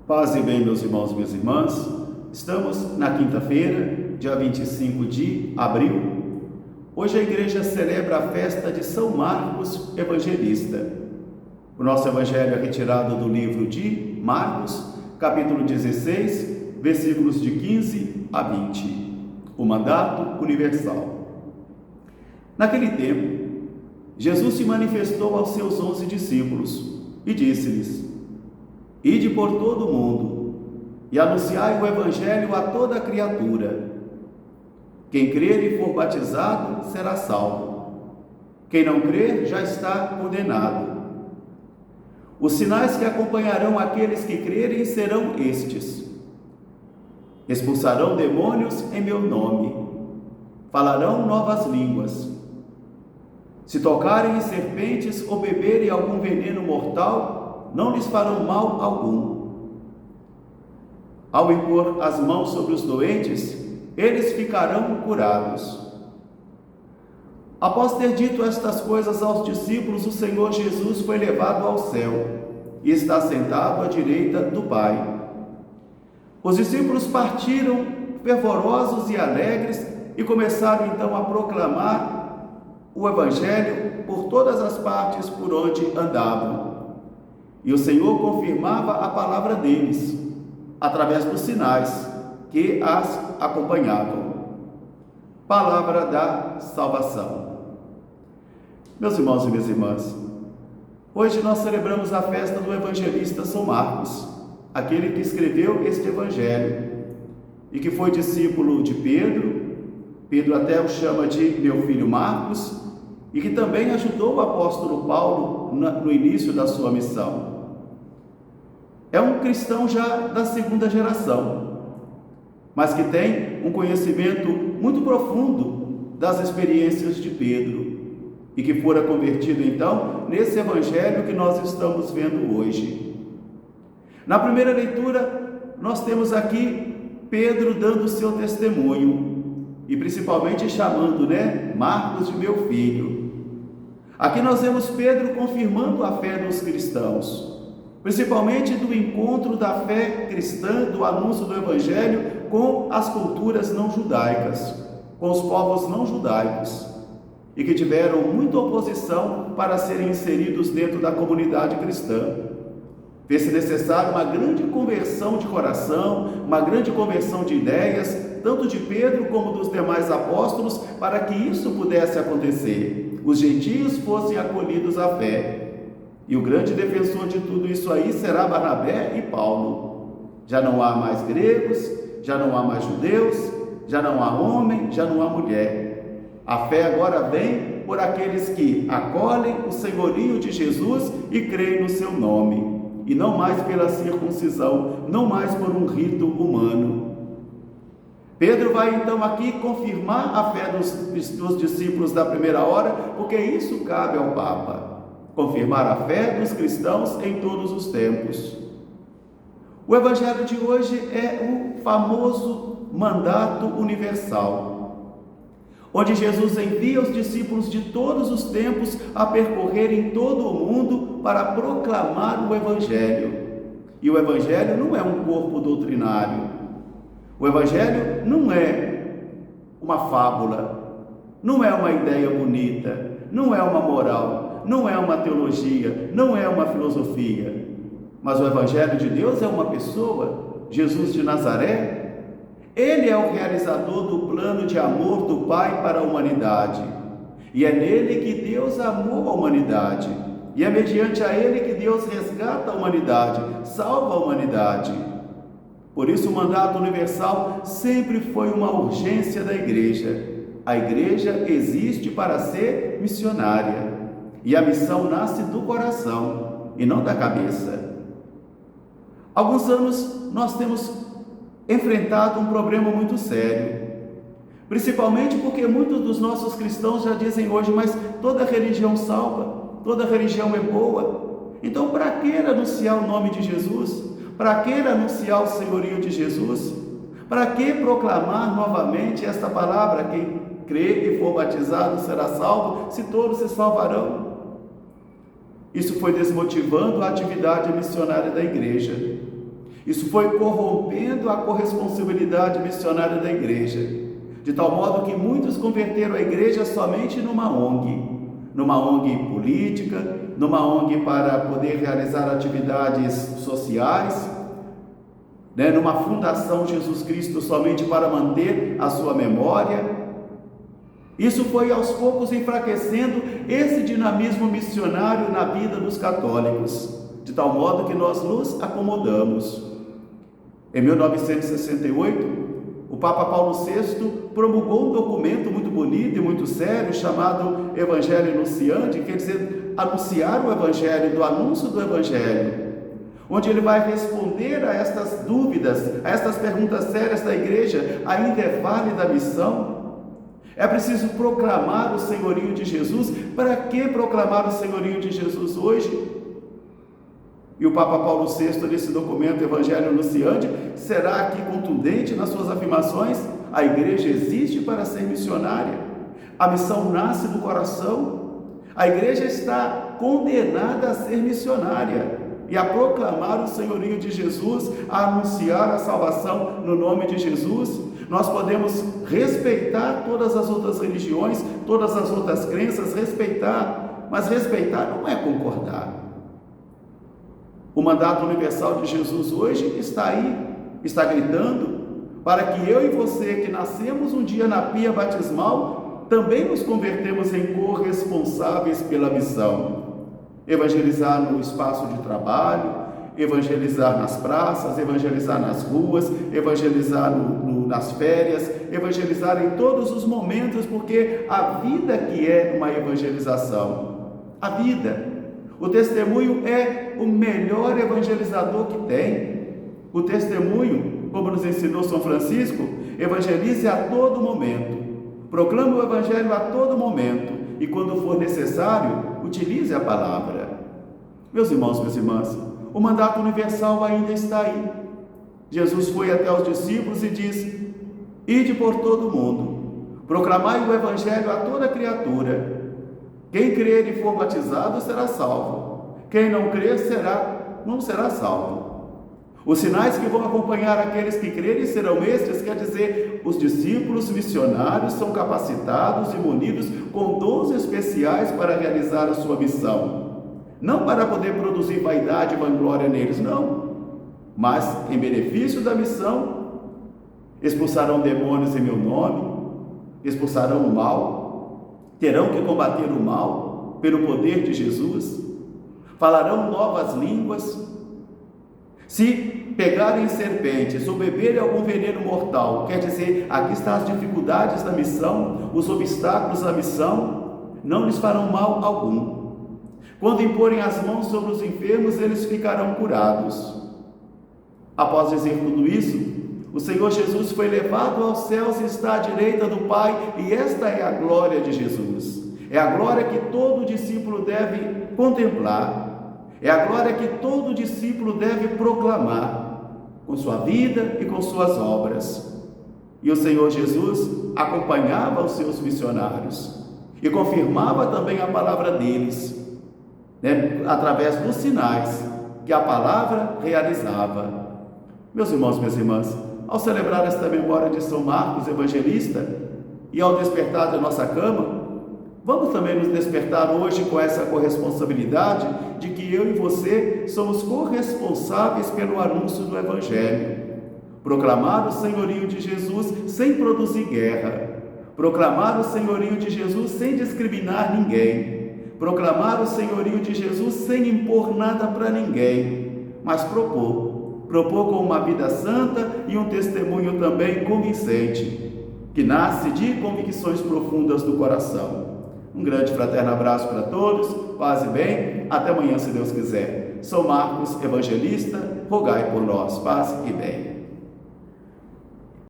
Paz e bem, meus irmãos e minhas irmãs. Estamos na quinta-feira, dia 25 de abril. Hoje a igreja celebra a festa de São Marcos Evangelista. O nosso evangelho é retirado do livro de Marcos, capítulo 16, versículos de 15 a 20. O mandato universal. Naquele tempo, Jesus se manifestou aos seus 11 discípulos e disse-lhes: Ide por todo o mundo e anunciai o evangelho a toda criatura. Quem crer e for batizado será salvo. Quem não crer já está condenado. Os sinais que acompanharão aqueles que crerem serão estes: expulsarão demônios em meu nome, falarão novas línguas. Se tocarem em serpentes ou beberem algum veneno mortal, não lhes farão mal algum. Ao impor as mãos sobre os doentes, eles ficarão curados. Após ter dito estas coisas aos discípulos, o Senhor Jesus foi levado ao céu e está sentado à direita do Pai. Os discípulos partiram fervorosos e alegres e começaram então a proclamar o Evangelho por todas as partes por onde andavam. E o Senhor confirmava a palavra deles, através dos sinais que as acompanhavam. Palavra da salvação. Meus irmãos e minhas irmãs, hoje nós celebramos a festa do evangelista São Marcos, aquele que escreveu este evangelho e que foi discípulo de Pedro. Pedro até o chama de meu filho Marcos, e que também ajudou o apóstolo Paulo no início da sua missão. É um cristão já da segunda geração, mas que tem um conhecimento muito profundo das experiências de Pedro, e que fora convertido então nesse evangelho que nós estamos vendo hoje. Na primeira leitura, nós temos aqui Pedro dando o seu testemunho, e principalmente chamando, Marcos de meu filho. Aqui nós vemos Pedro confirmando a fé dos cristãos, principalmente do encontro da fé cristã, do anúncio do evangelho com as culturas não judaicas, com os povos não judaicos, e que tiveram muita oposição para serem inseridos dentro da comunidade cristã. Fez-se necessário uma grande conversão de coração, uma grande conversão de ideias, tanto de Pedro como dos demais apóstolos, para que isso pudesse acontecer, os gentios fossem acolhidos à fé. E o grande defensor de tudo isso aí será Barnabé e Paulo. Já não há mais gregos, já não há mais judeus, já não há homem, já não há mulher. A fé agora vem por aqueles que acolhem o senhorio de Jesus e creem no seu nome, e não mais pela circuncisão, não mais por um rito humano. Pedro vai então aqui confirmar a fé dos discípulos da primeira hora, porque isso cabe ao Papa, confirmar a fé dos cristãos em todos os tempos. O evangelho de hoje é o famoso mandato universal, onde Jesus envia os discípulos de todos os tempos a percorrerem todo o mundo para proclamar o evangelho. E o evangelho não é um corpo doutrinário. O evangelho não é uma fábula, não é uma ideia bonita, não é uma moral, não é uma teologia, não é uma filosofia. Mas o evangelho de Deus é uma pessoa, Jesus de Nazaré. Ele é o realizador do plano de amor do Pai para a humanidade. E é nele que Deus amou a humanidade. E é mediante a ele que Deus resgata a humanidade, salva a humanidade. Por isso o mandato universal sempre foi uma urgência da igreja. A igreja existe para ser missionária. E a missão nasce do coração e não da cabeça. Há alguns anos nós temos enfrentado um problema muito sério, principalmente porque muitos dos nossos cristãos já dizem hoje: mas toda religião salva, toda religião é boa, então para que anunciar o nome de Jesus? Para que anunciar o senhorio de Jesus? Para que proclamar novamente esta palavra: quem crê e for batizado será salvo, se todos se salvarão? Isso foi desmotivando a atividade missionária da igreja. Isso foi corrompendo a corresponsabilidade missionária da igreja, de tal modo que muitos converteram a igreja somente numa ONG política, numa ONG para poder realizar atividades sociais, numa fundação Jesus Cristo somente para manter a sua memória. Isso foi aos poucos enfraquecendo esse dinamismo missionário na vida dos católicos, de tal modo que nós nos acomodamos. Em 1968, o Papa Paulo VI promulgou um documento muito bonito e muito sério chamado Evangelho Anunciante, quer dizer, anunciar o Evangelho, do anúncio do Evangelho, onde ele vai responder a estas dúvidas, a estas perguntas sérias da igreja: ainda é válida a missão? É preciso proclamar o senhorio de Jesus. Para que proclamar o senhorio de Jesus hoje? E o Papa Paulo VI, nesse documento Evangelho Anunciante, será aqui contundente nas suas afirmações: a igreja existe para ser missionária, a missão nasce do coração, a igreja está condenada a ser missionária e a proclamar o senhorio de Jesus, a anunciar a salvação no nome de Jesus. Nós podemos respeitar todas as outras religiões, todas as outras crenças, respeitar, mas respeitar não é concordar. O mandato universal de Jesus hoje está aí, está gritando para que eu e você, que nascemos um dia na pia batismal, também nos convertemos em corresponsáveis pela missão. Evangelizar no espaço de trabalho, evangelizar nas praças, evangelizar nas ruas, evangelizar nas férias, evangelizar em todos os momentos, porque a vida que é uma evangelização, a vida. O testemunho é o melhor evangelizador que tem. O testemunho, como nos ensinou São Francisco, evangelize a todo momento, proclame o evangelho a todo momento e, quando for necessário, utilize a palavra. Meus irmãos, minhas irmãs, o mandato universal ainda está aí. Jesus foi até os discípulos e disse: ide por todo o mundo, proclamai o evangelho a toda criatura. Quem crer e for batizado será salvo. Quem não crer não será salvo. Os sinais que vão acompanhar aqueles que crerem serão estes, quer dizer, os discípulos missionários são capacitados e munidos com dons especiais para realizar a sua missão. Não para poder produzir vaidade e vanglória neles, não. Mas, em benefício da missão, expulsarão demônios em meu nome, expulsarão o mal, terão que combater o mal pelo poder de Jesus, falarão novas línguas. Se pegarem serpentes ou beberem algum veneno mortal, quer dizer, aqui estão as dificuldades da missão, os obstáculos da missão, não lhes farão mal algum. Quando imporem as mãos sobre os enfermos, eles ficarão curados. Após dizer tudo isso, o Senhor Jesus foi levado aos céus e está à direita do Pai, e esta é a glória de Jesus. É a glória que todo discípulo deve contemplar. É a glória que todo discípulo deve proclamar, com sua vida e com suas obras. E o Senhor Jesus acompanhava os seus missionários e confirmava também a palavra deles, através dos sinais que a palavra realizava. Meus irmãos, minhas irmãs, ao celebrar esta memória de São Marcos Evangelista e ao despertar da nossa cama, vamos também nos despertar hoje com essa corresponsabilidade de que eu e você somos corresponsáveis pelo anúncio do Evangelho. Proclamar o senhorio de Jesus sem produzir guerra, proclamar o senhorio de Jesus sem discriminar ninguém, proclamar o senhorio de Jesus sem impor nada para ninguém, mas propor com uma vida santa e um testemunho também convincente, que nasce de convicções profundas do coração. Um grande fraterno abraço para todos, paz e bem, até amanhã se Deus quiser. Sou Marcos Evangelista, rogai por nós, paz e bem.